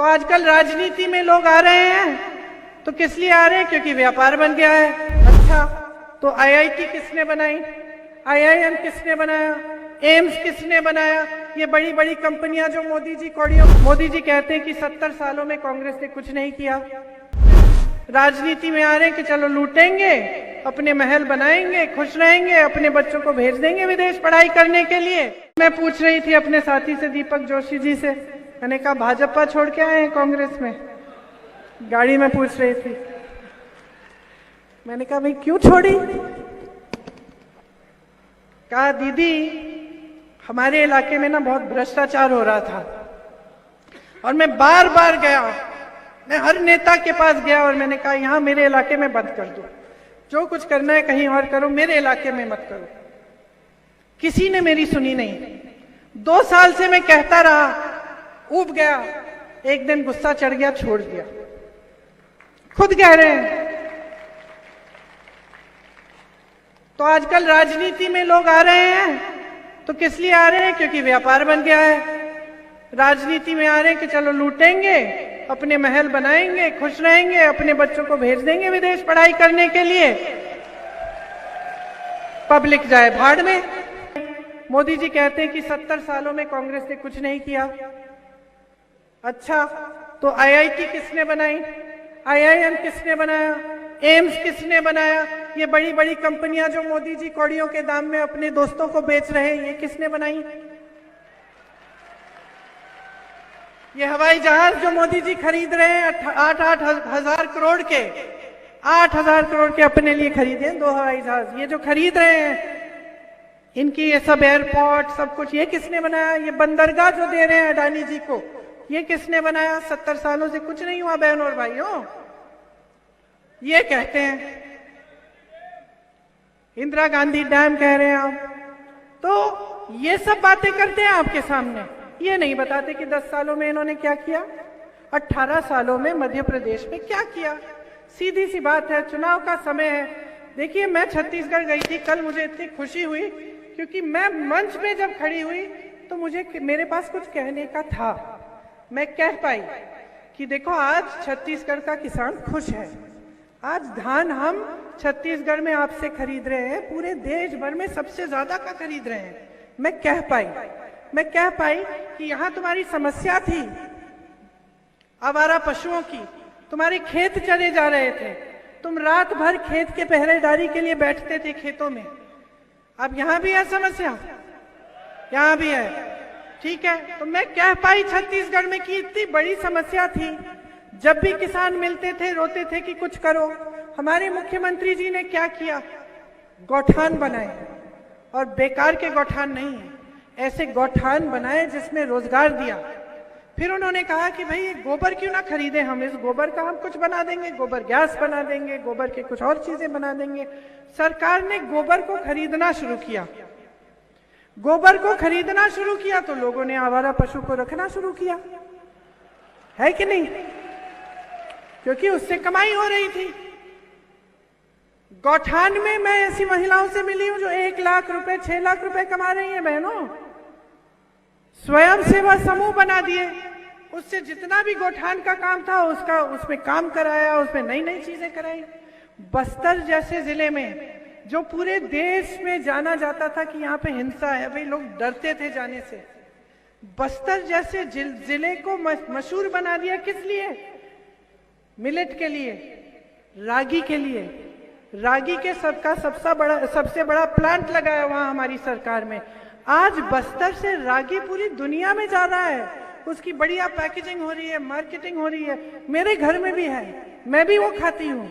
तो आजकल राजनीति में लोग आ रहे हैं तो किस लिए आ रहे हैं? क्योंकि व्यापार बन गया है। अच्छा, तो आईआईटी किसने बनाई? आईआईएम किसने बनाया? एम्स किसने बनाया? ये बड़ी बड़ी कंपनियां जो मोदी जी कहते हैं कि 70 सालों में कांग्रेस ने कुछ नहीं किया। राजनीति में आ रहे हैं कि चलो लूटेंगे, अपने महल बनाएंगे, खुश रहेंगे, अपने बच्चों को भेज देंगे विदेश पढ़ाई करने के लिए। मैं पूछ रही थी अपने साथी से, दीपक जोशी जी से, मैंने कहा भाजपा छोड़ के आए हैं कांग्रेस में? गाड़ी में पूछ रही थी। मैंने कहा भाई क्यों छोड़ी? कहा दीदी हमारे इलाके में ना बहुत भ्रष्टाचार हो रहा था और मैं बार बार गया, मैं हर नेता के पास गया और मैंने कहा यहाँ मेरे इलाके में बंद कर दो, जो कुछ करना है कहीं और करो, मेरे इलाके में मत करो। किसी ने मेरी सुनी नहीं। 2 साल से मैं कहता रहा, ऊब गया, एक दिन गुस्सा चढ़ गया, छोड़ दिया। खुद कह रहे हैं। तो आजकल राजनीति में लोग आ रहे हैं तो किस लिए आ रहे हैं? क्योंकि व्यापार बन गया है। राजनीति में आ रहे हैं कि चलो लूटेंगे, अपने महल बनाएंगे, खुश रहेंगे, अपने बच्चों को भेज देंगे विदेश पढ़ाई करने के लिए। पब्लिक जाए भाड़ में। मोदी जी कहते हैं कि 70 सालों में कांग्रेस ने कुछ नहीं किया। अच्छा, तो आईआईटी किसने बनाई? आईआईएम किसने बनाया? एम्स किसने बनाया? ये बड़ी बड़ी कंपनियां जो मोदी जी कौड़ियों के दाम में अपने दोस्तों को बेच रहे हैं, ये किसने बनाई? ये हवाई जहाज जो मोदी जी खरीद रहे हैं 8-8 हजार करोड़ के, 8,000 करोड़ के अपने लिए खरीदे 2 हवाई जहाज, ये जो खरीद रहे हैं, इनकी ये सब एयरपोर्ट सब कुछ, ये किसने बनाया? ये बंदरगाह जो दे रहे हैं अडानी जी को, ये किसने बनाया? 70 सालों से कुछ नहीं हुआ बहनों और भाइयों। ये कहते हैं इंदिरा गांधी डैम कह रहे हैं आप, तो ये सब बातें करते हैं आपके सामने। ये नहीं बताते कि 10 सालों में इन्होंने क्या किया, 18 सालों में मध्य प्रदेश में क्या किया। सीधी सी बात है, चुनाव का समय है। देखिए मैं छत्तीसगढ़ गई थी कल, मुझे इतनी खुशी हुई क्योंकि मैं मंच में जब खड़ी हुई तो मेरे पास कुछ कहने का था। मैं कह पाई कि देखो आज छत्तीसगढ़ का किसान खुश है, आज धान हम छत्तीसगढ़ में आपसे खरीद रहे हैं, पूरे देश भर में सबसे ज्यादा का खरीद रहे हैं। मैं कह पाई कि यहाँ तुम्हारी समस्या थी आवारा पशुओं की, तुम्हारे खेत चले जा रहे थे, तुम रात भर खेत के पहरेदारी के लिए बैठते थे खेतों में। अब यहाँ भी है समस्या, यहाँ भी है, ठीक है। तो मैं कह पाई छत्तीसगढ़ में कि इतनी बड़ी समस्या थी, जब भी किसान मिलते थे रोते थे कि कुछ करो। हमारे मुख्यमंत्री जी ने क्या किया? गौठान बनाए, और बेकार के गौठान नहीं है, ऐसे गौठान बनाए जिसमें रोजगार दिया। फिर उन्होंने कहा कि भाई ये गोबर क्यों ना खरीदें, हम इस गोबर का हम कुछ बना देंगे, गोबर गैस बना देंगे, गोबर के कुछ और चीजें बना देंगे। सरकार ने गोबर को खरीदना शुरू किया। गोबर को खरीदना शुरू किया तो लोगों ने आवारा पशु को रखना शुरू किया, है कि नहीं? क्योंकि उससे कमाई हो रही थी। गौठान में मैं ऐसी महिलाओं से मिली हूं जो 1 लाख रुपए 6 लाख रुपए कमा रही हैं बहनों। स्वयं सेवा समूह बना दिए, उससे जितना भी गौठान का काम था उसमें काम कराया, उसमें नई नई चीजें कराई। बस्तर जैसे जिले में जो पूरे देश में जाना जाता था कि यहाँ पे हिंसा है, भाई लोग डरते थे जाने से, बस्तर जैसे जिले को मशहूर बना दिया। किस लिए? मिलेट के लिए, रागी के लिए। रागी के सबसे बड़ा प्लांट लगाया वहां हमारी सरकार में। आज बस्तर से रागी पूरी दुनिया में जा रहा है, उसकी बढ़िया पैकेजिंग हो रही है, मार्केटिंग हो रही है। मेरे घर में भी है, मैं भी वो खाती हूँ।